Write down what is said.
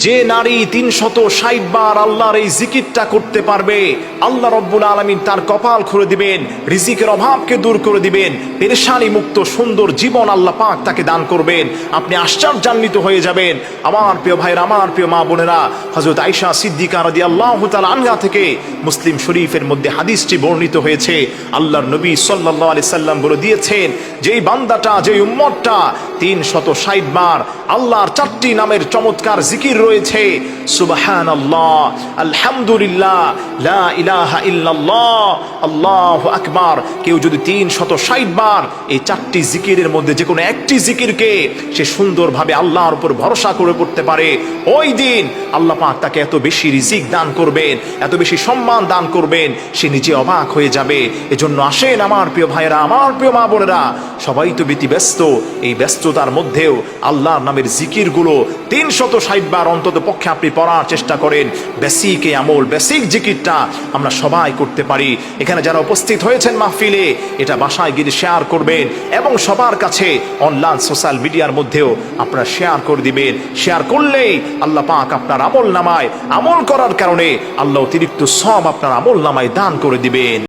যে নারী 360 বার আল্লাহর এই জিকিরটা করতে পারবে, আল্লাহ রব্বুল আলামিন তার কপাল খুলে দিবেন, রিজিকের অভাবকে দূর করে দিবেন, পেরেশানি মুক্ত সুন্দর জীবন আল্লাহ পাক তাকে দান করবেন। আপনি আশ্চর্যান্বিত হয়ে যাবেন। আমার প্রিয় ভাইরা, আমার প্রিয় মা বোনেরা, হযরত আয়েশা সিদ্দিকা রাদিয়াল্লাহু তাআলা আনহা থেকে মুসলিম শরীফের মধ্যে হাদিসটি বর্ণিত হয়েছে। আল্লাহর নবী সাল্লাল্লাহু আলাইহি সাল্লাম বলে দিয়েছেন, যেই বান্দাটা, যেই উম্মতটা 360 বার আল্লাহর 4টি নামের চমৎকার জিকির রয়েছে, সুবহানাল্লাহ, আলহামদুলিল্লাহ, লা ইলাহা ইল্লাল্লাহ, আল্লাহু আকবার, কেউ যদি 360 বার এই 4টি জিকিরের মধ্যে যে কোনো একটি জিকিরকে সে সুন্দরভাবে আল্লাহর উপর ভরসা করে পড়তে পারে, ওই দিন আল্লাহ পাক তাকে এত বেশি রিজিক দান করবেন, এত বেশি সম্মান দান করবেন, সে নিজে অবাক হয়ে যাবে। এজন্য আসেন আমার প্রিয় ভাইরা, আমার প্রিয় মা বোনেরা, সবাই তো ব্যস্ত, এই ব্যস্ততার মধ্যেও আল্লাহর নামের জিকিরগুলো 360 বার অন্তত পক্ষে আপনি পড়ার চেষ্টা করেন। বেসিক এই আমল, বেসিক জিকিরটা আমরা সবাই করতে পারি। এখানে যারা উপস্থিত হয়েছেন মাহফিলে, এটা বাসায় গিয়ে শেয়ার করবেন এবং সবার কাছে অনলাইন সোশ্যাল মিডিয়ার মধ্যেও আপনারা শেয়ার করে দিবেন। শেয়ার করলেই আল্লাহ পাক আপনার আমল নামায়, আমল করার কারণে আল্লাহ অতিরিক্ত সওয়াব আপনার আমল নামায় দান করে দিবেন।